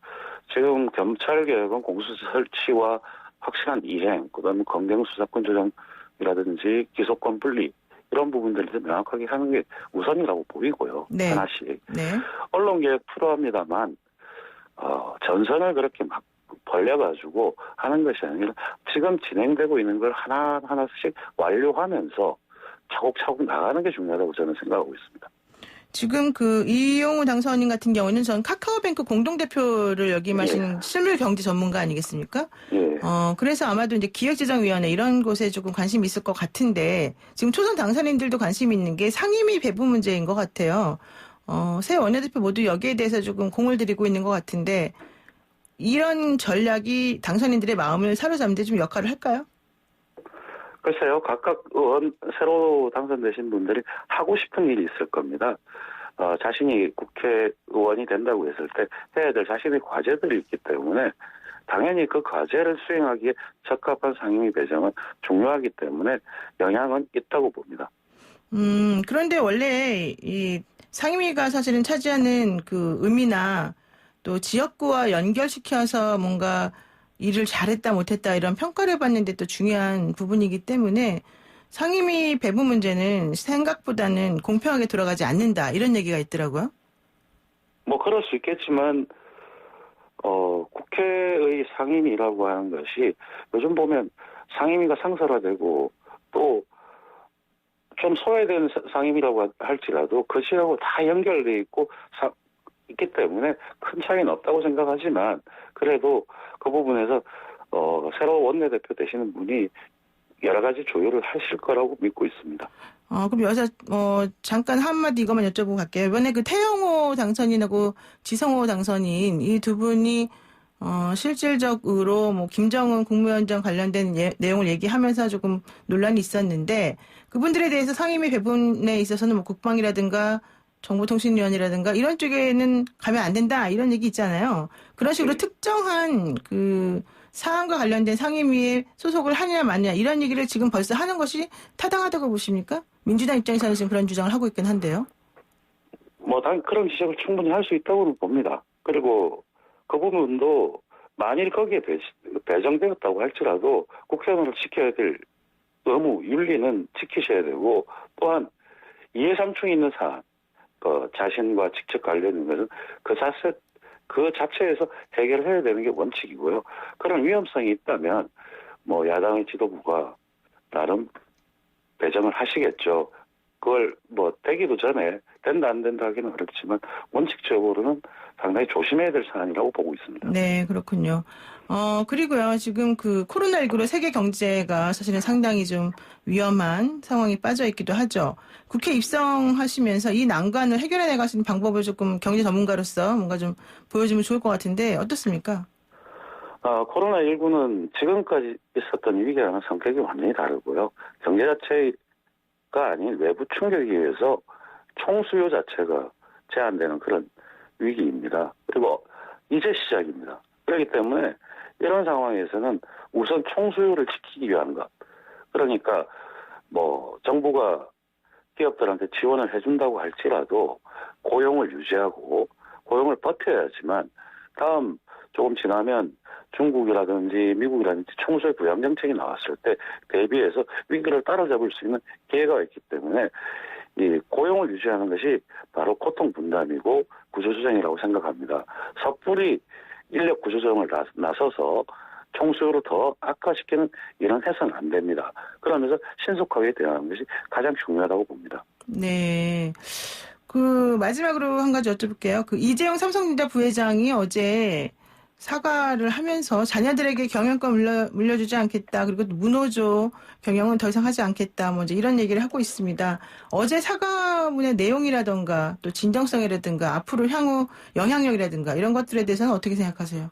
지금 검찰개혁은 공수처 설치와 확실한 이행, 그다음에 검경수사권 조정이라든지 기소권 분리 이런 부분들을 명확하게 하는 게 우선이라고 보이고요. 네. 하나씩. 네. 언론개혁 필요합니다만 전선을 그렇게 막 벌려가지고 하는 것이 아니라 지금 진행되고 있는 걸 하나하나씩 완료하면서 차곡차곡 나가는 게 중요하다고 저는 생각하고 있습니다. 지금 이용우 당선인 같은 경우는 전 카카오뱅크 공동대표를 역임하신 실물 경제 전문가 아니겠습니까? 예. 그래서 아마도 이제 기획재정위원회 이런 곳에 조금 관심이 있을 것 같은데 지금 초선 당선인들도 관심이 있는 게 상임위 배분 문제인 것 같아요. 새 원내대표 모두 여기에 대해서 조금 공을 들이고 있는 것 같은데 이런 전략이 당선인들의 마음을 사로잡는 데 좀 역할을 할까요? 글쎄요, 각각 새로 당선되신 분들이 하고 싶은 일이 있을 겁니다. 자신이 국회의원이 된다고 했을 때 해야 될 자신의 과제들이 있기 때문에 당연히 그 과제를 수행하기에 적합한 상임위 배정은 중요하기 때문에 영향은 있다고 봅니다. 그런데 원래 이 상임위가 사실은 차지하는 그 의미나 또 지역구와 연결시켜서 뭔가 일을 잘했다 못했다 이런 평가를 받는 데 또 중요한 부분이기 때문에 상임위 배분 문제는 생각보다는 공평하게 돌아가지 않는다 이런 얘기가 있더라고요. 뭐 그럴 수 있겠지만 국회의 상임위라고 하는 것이 요즘 보면 상임위가 상설화되고 또 좀 소외된 상임위라고 할지라도 그것하고 다 연결돼 있기 때문에 큰 차이는 없다고 생각하지만 그래도 그 부분에서 새로 원내대표 되시는 분이 여러 가지 조율을 하실 거라고 믿고 있습니다. 그럼 잠깐 한마디 이것만 여쭤보고 갈게요. 이번에 그 태영호 당선인하고 지성호 당선인 이 두 분이 실질적으로 뭐 김정은 국무위원장 관련된 내용을 얘기하면서 조금 논란이 있었는데 그분들에 대해서 상임위 배분에 있어서는 뭐 국방이라든가 정보통신위원이라든가 이런 쪽에는 가면 안 된다 이런 얘기 있잖아요. 그런 식으로 특정한 그 사안과 관련된 상임위에 소속을 하느냐 마느냐 이런 얘기를 지금 벌써 하는 것이 타당하다고 보십니까? 민주당 입장에서는 지금 그런 주장을 하고 있긴 한데요. 뭐 그런 지적을 충분히 할 수 있다고는 봅니다. 그리고 그 부분도 만일 거기에 배정되었다고 할지라도 국회의원으로 지켜야 될 의무, 윤리는 지키셔야 되고 또한 이해상충이 있는 사안, 자신과 직접 관련된 것은 그 자체에서 해결해야 되는 게 원칙이고요. 그런 위험성이 있다면 뭐 야당의 지도부가 나름 배정을 하시겠죠. 그걸 뭐 되기도 전에 된다 안 된다 하기는 어렵지만 원칙적으로는 상당히 조심해야 될 사안이라고 보고 있습니다. 네, 그렇군요. 그리고요, 지금 그 코로나19로 세계 경제가 사실은 상당히 좀 위험한 상황이 빠져 있기도 하죠. 국회 입성하시면서 이 난관을 해결해 나가시는 방법을 조금 경제 전문가로서 뭔가 좀 보여주면 좋을 것 같은데 어떻습니까? 코로나19는 지금까지 있었던 위기와는 성격이 완전히 다르고요. 경제 자체가 아닌 외부 충격에 의해서 총수요 자체가 제한되는 그런 위기입니다. 그리고 이제 시작입니다. 그렇기 때문에 이런 상황에서는 우선 총수요를 지키기 위한 것. 그러니까 뭐 정부가 기업들한테 지원을 해준다고 할지라도 고용을 유지하고 고용을 버텨야지만 다음 조금 지나면 중국이라든지 미국이라든지 총수요 부양 정책이 나왔을 때 대비해서 위기를 따라잡을 수 있는 기회가 있기 때문에 이 고용을 유지하는 것이 바로 고통 분담이고 구조조정이라고 생각합니다. 섣불리 인력 구조조정을 나서서 총수요를 더 악화시키는 이런 해서는 안 됩니다. 그러면서 신속하게 대응하는 것이 가장 중요하다고 봅니다. 네. 마지막으로 한 가지 여쭤볼게요. 이재용 삼성전자 부회장이 어제 사과를 하면서 자녀들에게 경영권 물려주지 않겠다. 그리고 문호조 경영은 더 이상 하지 않겠다. 뭐 이제 이런 얘기를 하고 있습니다. 어제 사과문의 내용이라든가 또 진정성이라든가 앞으로 향후 영향력이라든가 이런 것들에 대해서는 어떻게 생각하세요?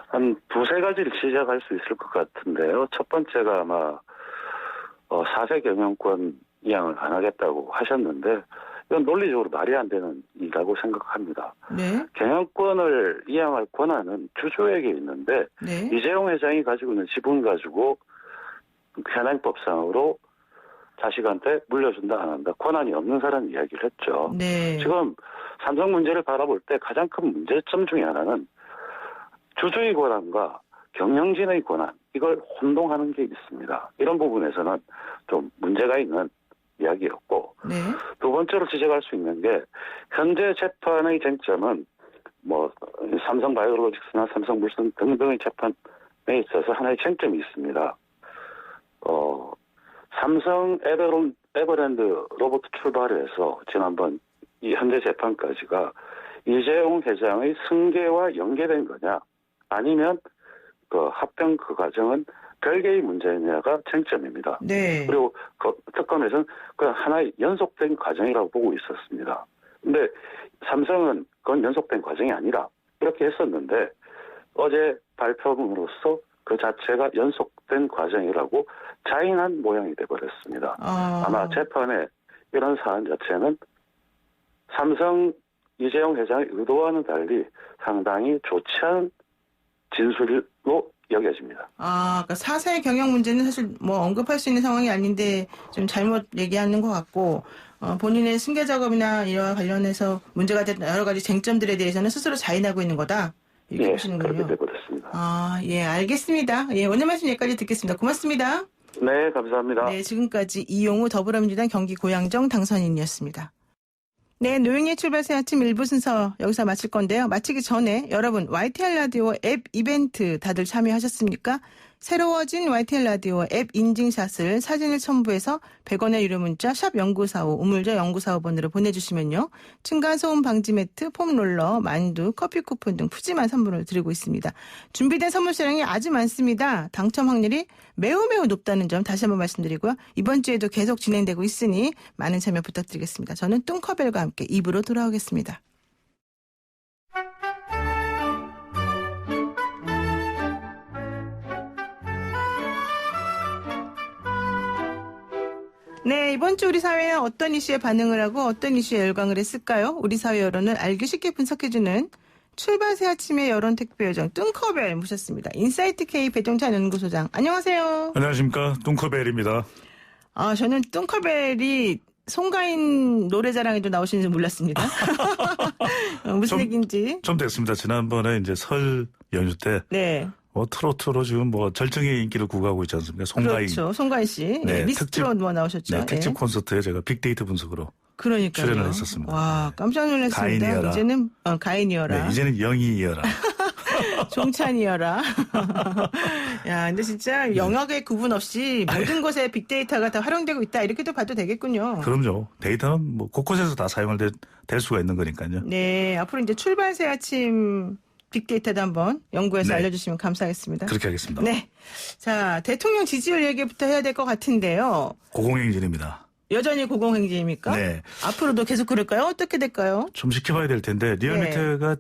한 두세 가지를 지적할 수 있을 것 같은데요. 첫 번째가 아마 4세 경영권 이양을 안 하겠다고 하셨는데 이건 논리적으로 말이 안 되는 일이라고 생각합니다. 네. 경영권을 이양할 권한은 주주에게 있는데 네. 이재용 회장이 가지고 있는 지분 가지고 현행법상으로 자식한테 물려준다 안 한다 권한이 없는 사람 이야기를 했죠. 네. 지금 삼성 문제를 바라볼 때 가장 큰 문제점 중에 하나는 주주의 권한과 경영진의 권한 이걸 혼동하는 게 있습니다. 이런 부분에서는 좀 문제가 있는 이야기였고 네. 두 번째로 지적할 수 있는 게 현재 재판의 쟁점은 뭐 삼성바이오로직스나 삼성물산 등등의 재판에 있어서 하나의 쟁점이 있습니다. 삼성 에버랜드로부터 출발해서 지난번 이 현재 재판까지가 이재용 회장의 승계와 연계된 거냐 아니면 합병 과정은 별개의 문제냐가 쟁점입니다. 네. 그리고 특검에서는 그냥 하나의 연속된 과정이라고 보고 있었습니다. 근데 삼성은 그건 연속된 과정이 아니라 이렇게 했었는데 어제 발표문으로서 그 자체가 연속된 과정이라고 자인한 모양이 돼버렸습니다. 아마 재판에 이런 사안 자체는 삼성 이재용 회장의 의도와는 달리 상당히 좋지 않은 진술로 여겨집니다. 그러니까 4세 경영 문제는 사실 뭐 언급할 수 있는 상황이 아닌데 좀 잘못 얘기하는 것 같고 본인의 승계 작업이나 이와 관련해서 문제가 된 여러 가지 쟁점들에 대해서는 스스로 자인하고 있는 거다. 이렇게 보시는군요. 그렇게 돼버렸습니다. 예, 알겠습니다. 예, 오늘 말씀 여기까지 듣겠습니다. 고맙습니다. 네, 감사합니다. 네, 지금까지 이용우 더불어민주당 경기 고양정 당선인이었습니다. 네, 노영의 출발 새 아침 1부 순서 여기서 마칠 건데요. 마치기 전에 여러분 YTN 라디오 앱 이벤트 다들 참여하셨습니까? 새로워진 YTN 라디오 앱 인증샷을 사진을 첨부해서 100원의 유료 문자 샵 0945 우물저 0945번으로 보내주시면요. 층간소음 방지 매트, 폼롤러, 만두, 커피 쿠폰 등 푸짐한 선물을 드리고 있습니다. 준비된 선물 수량이 아주 많습니다. 당첨 확률이 매우 높다는 점 다시 한번 말씀드리고요. 이번 주에도 계속 진행되고 있으니 많은 참여 부탁드리겠습니다. 저는 뚱커벨과 함께 2부로 돌아오겠습니다. 네, 이번 주 우리 사회는 어떤 이슈에 반응을 하고 어떤 이슈에 열광을 했을까요? 우리 사회 여론을 알기 쉽게 분석해주는 출발 새 아침의 여론 택배 요정 뚱커벨 모셨습니다. 인사이트 K 배종찬 연구소장, 안녕하세요. 안녕하십니까. 뚱커벨입니다. 아, 저는 뚱커벨이 송가인 노래자랑에도 나오시는 줄 몰랐습니다. 무슨 얘기인지. 좀 됐습니다. 지난번에 이제 설 연휴 때. 네. 트로트로 지금 절정의 인기를 구가하고 있지 않습니까? 송가인. 그렇죠. 송가인 씨. 네, 미스트롯 나오셨죠. 네, 특집 콘서트에 제가 빅데이터 분석으로 그러니까요. 출연을 했었습니다. 와, 깜짝 놀랐습니다. 가인이어라. 이제는 가인이어라. 네, 이제는 영이이어라. 종찬이어라. 야, 근데 진짜 영역의 구분 없이 모든 곳에 빅데이터가 다 활용되고 있다. 이렇게도 봐도 되겠군요. 그럼요. 데이터는 곳곳에서 다 사용될 수가 있는 거니까요. 네, 앞으로 이제 출발 새 아침 빅데이터도 한번 연구해서 네. 알려주시면 감사하겠습니다. 그렇게 하겠습니다. 네. 자, 대통령 지지율 얘기부터 해야 될 것 같은데요. 고공행진입니다. 여전히 고공행진입니까? 네. 앞으로도 계속 그럴까요? 어떻게 될까요? 좀 지켜봐야 될 텐데 리얼미터가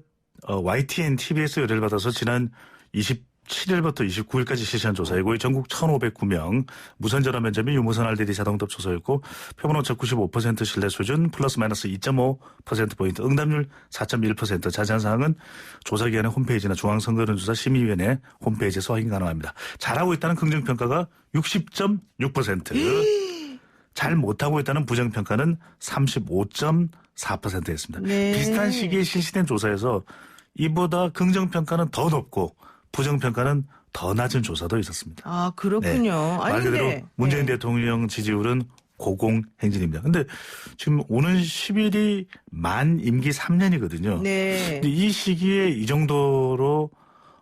YTN TBS 의뢰를 받아서 지난 27일부터 29일까지 실시한 조사이고 전국 1,509명 무선 전화 면접 및 유무선 RDD 자동답 조사였고 표본 오차 95% 신뢰 수준 플러스 마이너스 2.5%포인트 응답률 4.1% 자세한 사항은 조사기관의 홈페이지나 중앙선거론조사 심의위원회 홈페이지에서 확인 가능합니다. 잘하고 있다는 긍정평가가 60.6%. 잘 못하고 있다는 부정평가는 35.4%였습니다. 네. 비슷한 시기에 실시된 조사에서 이보다 긍정평가는 더 높고 부정평가는 더 낮은 조사도 있었습니다. 아, 그렇군요. 말 아니, 그대로 근데 문재인 대통령 지지율은 고공행진입니다. 근데 지금 오는 10일이 만 임기 3년이거든요. 네. 근데 이 시기에 이 정도로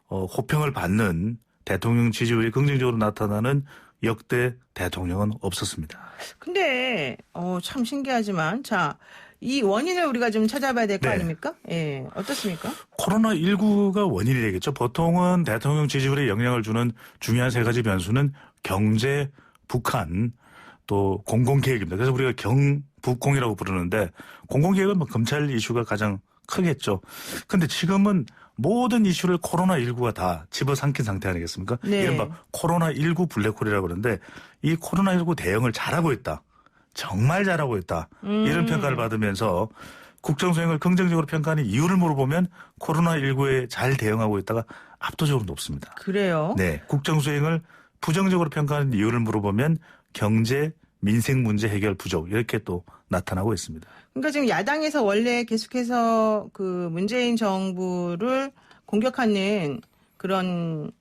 호평을 받는 대통령 지지율이 긍정적으로 나타나는 역대 대통령은 없었습니다. 근데 참 신기하지만 자, 이 원인을 우리가 좀 찾아봐야 될 거 네. 아닙니까? 예. 어떻습니까? 코로나19가 원인이겠죠. 보통은 대통령 지지율에 영향을 주는 중요한 세 가지 변수는 경제, 북한, 또 공공계획입니다. 그래서 우리가 경북공이라고 부르는데 공공계획은 검찰 이슈가 가장 크겠죠. 근데 지금은 모든 이슈를 코로나19가 다 집어삼킨 상태 아니겠습니까? 네. 이른바 코로나19 블랙홀이라고 그러는데 이 코로나19 대응을 잘하고 있다. 정말 잘하고 있다. 이런 평가를 받으면서 국정수행을 긍정적으로 평가하는 이유를 물어보면 코로나19에 잘 대응하고 있다가 압도적으로 높습니다. 그래요. 네, 국정수행을 부정적으로 평가하는 이유를 물어보면 경제, 민생 문제 해결 부족 이렇게 또 나타나고 있습니다. 그러니까 지금 야당에서 원래 계속해서 그 문재인 정부를 공격하는 그런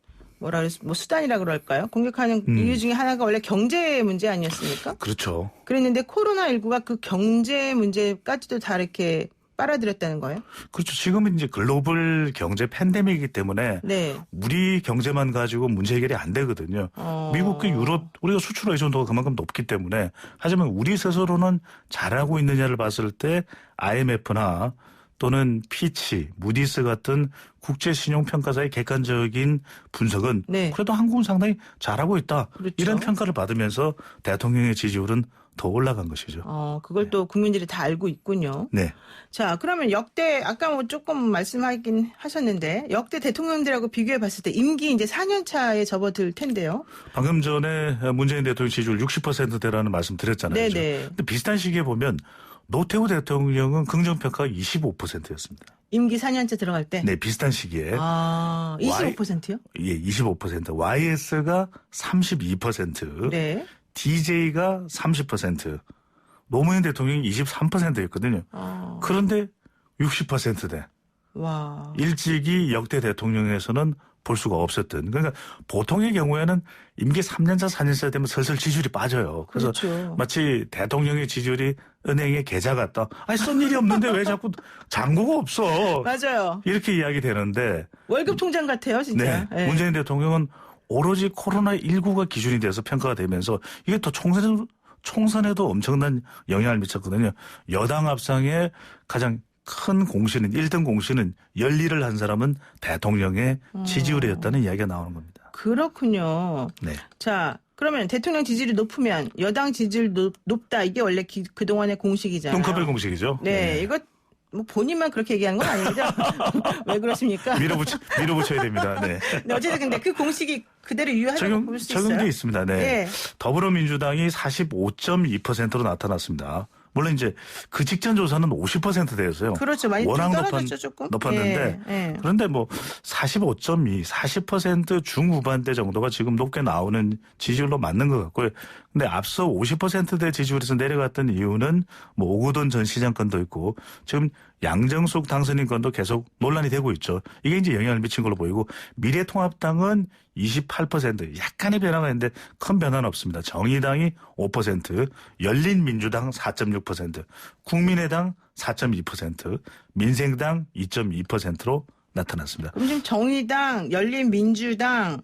수단이라 그럴까요? 공격하는 이유 중에 하나가 원래 경제 문제 아니었습니까? 그렇죠. 그랬는데 코로나19가 그 경제 문제까지도 다 이렇게 빨아들였다는 거예요? 그렇죠. 지금은 이제 글로벌 경제 팬데믹이기 때문에 네. 우리 경제만 가지고 문제 해결이 안 되거든요. 미국과 유럽 우리가 수출 의존도가 그만큼 높기 때문에 하지만 우리 스스로는 잘하고 있느냐를 봤을 때 IMF나 또는 피치, 무디스 같은 국제신용평가사의 객관적인 분석은 네. 그래도 한국은 상당히 잘하고 있다. 그렇죠. 이런 평가를 받으면서 대통령의 지지율은 더 올라간 것이죠. 그걸 또 국민들이 다 알고 있군요. 네. 자, 그러면 역대 아까 조금 말씀하긴 하셨는데 역대 대통령들하고 비교해 봤을 때 임기 이제 4년 차에 접어들 텐데요. 방금 전에 문재인 대통령 지지율 60%대라는 말씀 드렸잖아요. 네네. 그렇죠? 근데 비슷한 시기에 보면 노태우 대통령은 긍정평가가 25%였습니다. 임기 4년째 들어갈 때? 네, 비슷한 시기에. 25%요? 예, 25%. YS가 32%. 네. DJ가 30%. 노무현 대통령이 23%였거든요. 그런데 60%대. 와. 일찍이 역대 대통령에서는 볼 수가 없었던. 그러니까 보통의 경우에는 임기 3년차, 4년차 되면 슬슬 지지율이 빠져요. 그래서 그렇죠. 마치 대통령의 지지율이 은행의 계좌 같다. 아니 쓴 일이 없는데 왜 자꾸 잔고가 없어. 맞아요. 이렇게 이야기 되는데 월급 통장 같아요, 진짜. 네. 문재인 대통령은 오로지 코로나19가 기준이 돼서 평가가 되면서 이게 또 총선에도 엄청난 영향을 미쳤거든요. 여당 합상의 가장 큰 공신은 1등 공신은 열일을 한 사람은 대통령의 지지율이었다는 이야기가 나오는 겁니다. 그렇군요. 네. 자, 그러면 대통령 지지율이 높으면 여당 지지율 높다. 이게 원래 그동안의 공식이잖아요. 똥커벨 공식이죠. 네, 이거 뭐 본인만 그렇게 얘기하는 건 아니죠? 왜 그렇습니까? 밀어붙여야 됩니다. 네. 네, 어쨌든 근데 그 공식이 그대로 유효하다고 볼 수 있어요. 적용돼 있습니다. 네. 네. 더불어민주당이 45.2%로 나타났습니다. 물론 이제 그 직전 조사는 50%대였어요. 그렇죠. 많이 워낙 떨어졌죠, 조금. 높았는데 예. 그런데 뭐 45.2, 40% 중후반대 정도가 지금 높게 나오는 지지율로 맞는 것 같고요. 근데 앞서 50%대 지지율에서 내려갔던 이유는 뭐 오거돈 전 시장 건도 있고 지금 양정숙 당선인 건도 계속 논란이 되고 있죠. 이게 이제 영향을 미친 걸로 보이고 미래통합당은 28%, 약간의 변화가 있는데 큰 변화는 없습니다. 정의당이 5%, 열린민주당 4.6%, 국민의당 4.2%, 민생당 2.2%로 나타났습니다. 그럼 지금 정의당, 열린민주당,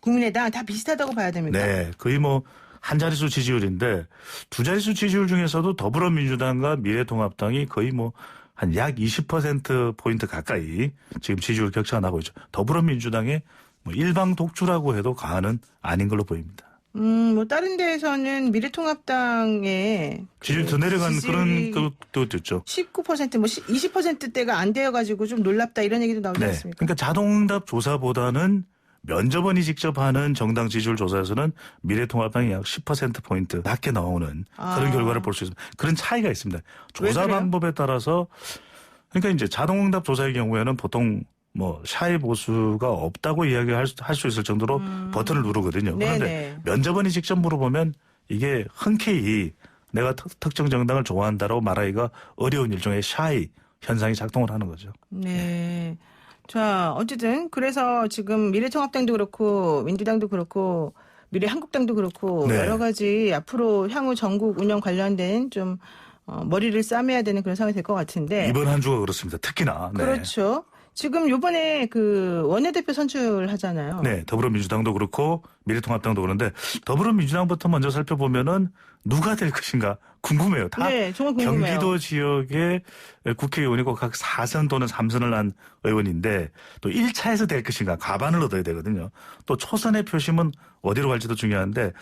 국민의당 다 비슷하다고 봐야 됩니까? 네, 거의 뭐 한 자릿수 지지율인데 두 자릿수 지지율 중에서도 더불어민주당과 미래통합당이 거의 뭐 한 약 20%포인트 가까이 지금 지지율 격차가 나고 있죠. 더불어민주당의 뭐 일방 독주라고 해도 과언은 아닌 걸로 보입니다. 다른 데에서는 미래통합당의 지지율 더 내려간 그런 것도 있죠. 19%, 20%대가 안 되어가지고 좀 놀랍다 이런 얘기도 나오지 네. 않습니까? 그러니까 자동응답 조사보다는 면접원이 직접 하는 정당 지지율 조사에서는 미래통합당이 약 10%포인트 낮게 나오는 그런 결과를 볼 수 있습니다. 그런 차이가 있습니다. 조사 방법에 따라서 그러니까 이제 자동응답 조사의 경우에는 보통 뭐 샤이 보수가 없다고 이야기할 수 있을 정도로 버튼을 누르거든요. 그런데 네네. 면접원이 직접 물어보면 이게 흔쾌히 내가 특정 정당을 좋아한다라고 말하기가 어려운 일종의 샤이 현상이 작동을 하는 거죠. 네. 자, 어쨌든 그래서 지금 미래통합당도 그렇고 민주당도 그렇고 미래한국당도 그렇고 네. 여러 가지 앞으로 향후 전국 운영 관련된 좀 머리를 싸매야 되는 그런 상황이 될 것 같은데. 이번 한 주가 그렇습니다. 특히나. 네. 그렇죠. 지금 요번에 그 원내대표 선출하잖아요. 네, 더불어민주당도 그렇고 미래통합당도 그런데 더불어민주당부터 먼저 살펴보면은 누가 될 것인가 궁금해요. 다 네, 정말 궁금해요. 경기도 지역의 국회의원이고 각 4선 또는 3선을 한 의원인데 또 1차에서 될 것인가 과반을 얻어야 되거든요. 또 초선의 표심은 어디로 갈지도 중요한데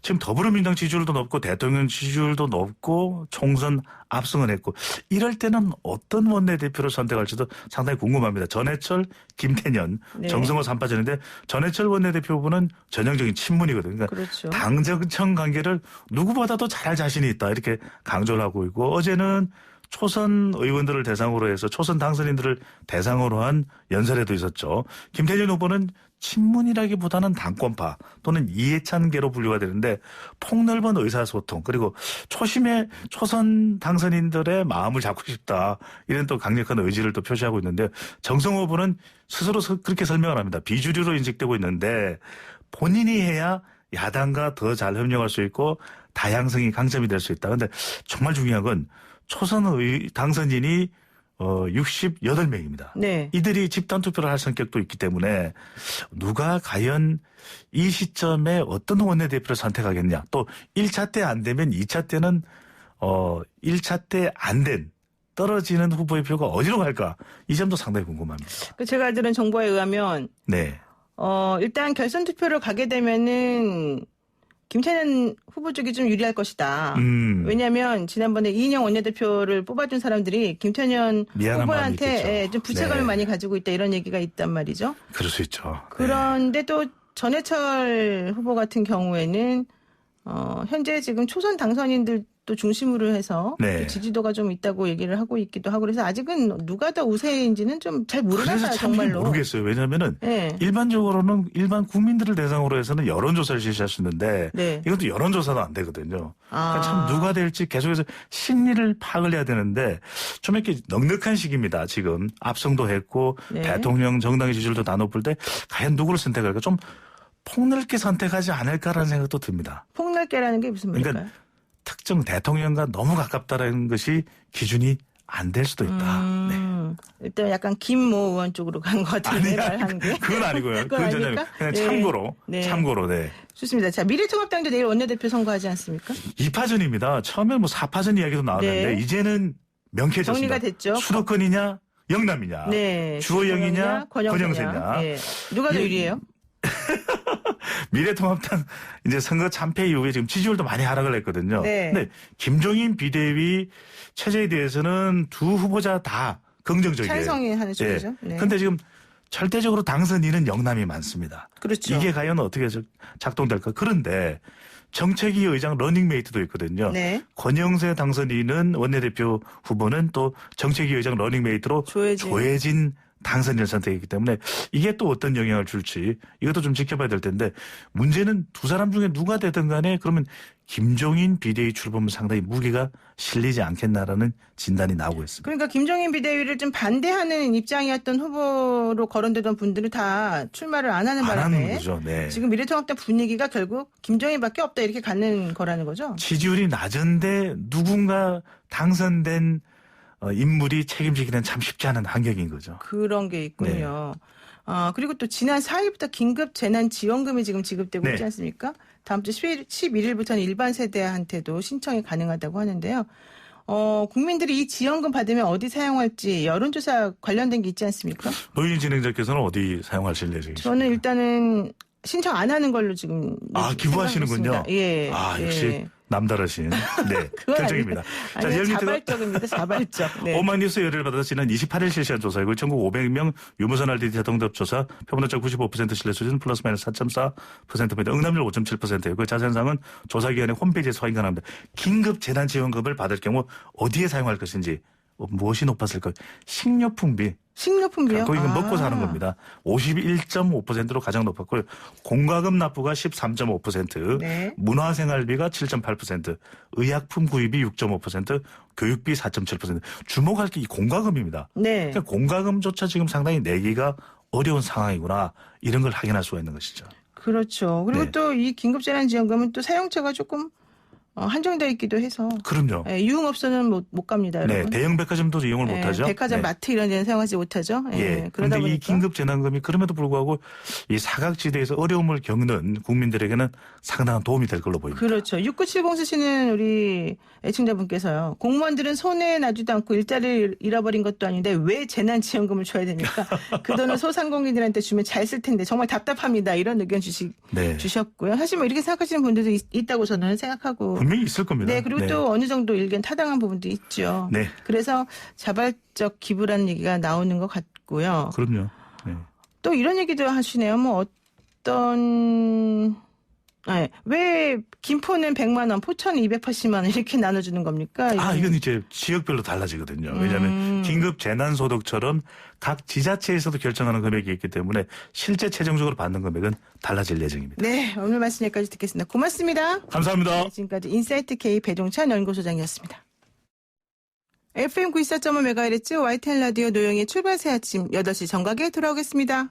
지금 더불어민주당 지지율도 높고 대통령 지지율도 높고 총선 압승을 했고 이럴 때는 어떤 원내대표를 선택할지도 상당히 궁금합니다. 전해철, 김태년, 네. 정성호 3파전인데 전해철 원내대표 후보는 전형적인 친문이거든요. 그러니까 그렇죠. 당정청 관계를 누구보다도 잘할 자신이 있다 이렇게 강조를 하고 있고 어제는 초선 의원들을 대상으로 해서 초선 당선인들을 대상으로 한 연설회도 있었죠. 김태년 후보는 친문이라기보다는 당권파 또는 이해찬계로 분류가 되는데 폭넓은 의사소통 그리고 초심의 초선 당선인들의 마음을 잡고 싶다. 이런 또 강력한 의지를 또 표시하고 있는데 정성호 후보는 스스로 그렇게 설명을 합니다. 비주류로 인식되고 있는데 본인이 해야 야당과 더 잘 협력할 수 있고 다양성이 강점이 될 수 있다. 그런데 정말 중요한 건 초선 당선인이 68명입니다. 네. 이들이 집단 투표를 할 성격도 있기 때문에 누가 과연 이 시점에 어떤 원내대표를 선택하겠냐. 또 1차 때 안 되면 2차 때는 1차 때 안 된 떨어지는 후보의 표가 어디로 갈까. 이 점도 상당히 궁금합니다. 제가 들은 정보에 의하면 네. 일단 결선 투표를 가게 되면은 김태년 후보 쪽이 좀 유리할 것이다. 왜냐하면 지난번에 이인영 원내대표를 뽑아준 사람들이 김태년 미안한 마음이 후보한테 있겠죠. 좀 부채감을 네. 많이 가지고 있다 이런 얘기가 있단 말이죠. 그럴 수 있죠. 그런데 또 전해철 후보 같은 경우에는 현재 지금 초선 당선인들 또 중심으로 해서 네. 또 지지도가 좀 있다고 얘기를 하고 있기도 하고 그래서 아직은 누가 더 우세인지는 좀 잘 모르나 그래서 봐요. 참 정말로. 모르겠어요. 왜냐하면은 네. 일반적으로는 일반 국민들을 대상으로 해서는 여론조사를 실시할 수 있는데 네. 이것도 여론조사도 안 되거든요. 그러니까 아. 참 누가 될지 계속해서 심리를 파악을 해야 되는데 좀 이렇게 넉넉한 시기입니다. 지금 압승도 했고 네. 대통령 정당의 지지율도 다 높을 때 과연 누구를 선택할까 좀 폭넓게 선택하지 않을까라는 생각도 듭니다. 폭넓게라는 게 무슨 말일까요? 그러니까 특정 대통령과 너무 가깝다라는 것이 기준이 안 될 수도 있다. 네. 일단 약간 김모 의원 쪽으로 간 것 같은데 말하는 게. 그건 아니고요. 그건 그건 아닙니까? 그냥 네. 참고로. 네. 참고로, 네. 좋습니다. 자, 미래통합당도 내일 원내대표 선거하지 않습니까? 2파전입니다. 처음에 뭐 4파전 이야기도 나왔는데 네. 이제는 명쾌해졌습니다. 정리가 됐죠. 수도권이냐 영남이냐. 네. 주호영이냐 권영세냐. 예. 누가 더 예. 유리해요? 미래통합당 이제 선거 참패 이후에 지금 지지율도 많이 하락을 했거든요. 네. 근데 김종인 비대위 체제에 대해서는 두 후보자 다 긍정적이에요. 찬성이 하는 쪽이죠. 네. 네. 근데 지금 절대적으로 당선인은 영남이 많습니다. 그렇죠. 이게 과연 어떻게 작동될까? 그런데 정책위 의장 러닝메이트도 있거든요. 네. 권영세 당선인은 원내대표 후보는 또 정책위 의장 러닝메이트로 조혜진 당선인을 선택했기 때문에 이게 또 어떤 영향을 줄지 이것도 좀 지켜봐야 될 텐데 문제는 두 사람 중에 누가 되든 간에 그러면 김종인 비대위 출범은 상당히 무게가 실리지 않겠나라는 진단이 나오고 있습니다. 그러니까 김종인 비대위를 좀 반대하는 입장이었던 후보로 거론되던 분들은 다 출마를 안 하는 안 바람에 하는 거죠. 네. 지금 미래통합당 분위기가 결국 김종인밖에 없다 이렇게 가는 거라는 거죠. 지지율이 낮은데 누군가 당선된 인물이 책임지기는 참 쉽지 않은 환경인 거죠. 그런 게 있군요. 네. 그리고 또 지난 4일부터 긴급 재난 지원금이 지금 지급되고 네. 있지 않습니까? 다음 주 11일부터는 일반 세대한테도 신청이 가능하다고 하는데요. 국민들이 이 지원금 받으면 어디 사용할지 여론조사 관련된 게 있지 않습니까? 노인 진행자께서는 어디 사용하실 예정이십니까? 저는 일단은 신청 안 하는 걸로 지금 기부하시는군요. 생각하고 있습니다. 예. 역시 예. 남다르신 결정입니다. 아니, 열린태가 자발적입니다. 자발적. 네. 오마이뉴스 의뢰를 받아서 지난 28일 실시한 조사이고 전국 500명 유무선 RDD 자동답 조사 표본오차 95% 신뢰 수준 플러스 마이너스 4.4%입니다. 응답률 5.7%이고 자세한 사항은 조사기관의 홈페이지에서 확인 가능합니다. 긴급 재난지원금을 받을 경우 어디에 사용할 것인지 무엇이 높았을까요? 식료품비. 식료품비요? 거의 먹고 사는 겁니다. 51.5%로 가장 높았고요. 공과금 납부가 13.5%, 네. 문화생활비가 7.8%, 의약품 구입이 6.5%, 교육비 4.7%. 주목할 게 이 공과금입니다. 네. 그러니까 공과금조차 지금 상당히 내기가 어려운 상황이구나 이런 걸 확인할 수가 있는 것이죠. 그렇죠. 그리고 네. 또 이 긴급재난지원금은 또 사용처가 조금 한정되어 있기도 해서 그럼요. 유흥업소는 못 갑니다, 네, 여러분. 대형 백화점도 이용을 못하죠. 백화점, 네. 마트 이런 데는 사용하지 못하죠. 예. 그러다 그런데 보니까 이 긴급재난금이 그럼에도 불구하고 이 사각지대에서 어려움을 겪는 국민들에게는 상당한 도움이 될 걸로 보입니다. 그렇죠. 6970 쓰시는 우리 애청자분께서요. 공무원들은 손해 나지도 않고 일자리를 잃어버린 것도 아닌데 왜 재난지원금을 줘야 됩니까? 그 돈을 소상공인들한테 주면 잘 쓸 텐데 정말 답답합니다. 이런 의견 주셨고요. 사실 뭐 이렇게 생각하시는 분들도 있다고 저는 생각하고. 분명히 있을 겁니다. 네. 그리고 또 어느 정도 의견 타당한 부분도 있죠. 네. 그래서 자발적 기부라는 얘기가 나오는 것 같고요. 그럼요. 네. 또 이런 얘기도 하시네요. 뭐 왜 김포는 100만 원, 포천은 280만 원 이렇게 나눠주는 겁니까? 이건 이제 지역별로 달라지거든요. 왜냐하면 긴급 재난소득처럼 각 지자체에서도 결정하는 금액이 있기 때문에 실제 최종적으로 받는 금액은 달라질 예정입니다. 네, 오늘 말씀 여기까지 듣겠습니다. 고맙습니다. 감사합니다. 네, 지금까지 인사이트 K 배종찬 연구소장이었습니다. FM 94.5MHz YTN 라디오 노영의 출발 새 아침 8시 정각에 돌아오겠습니다.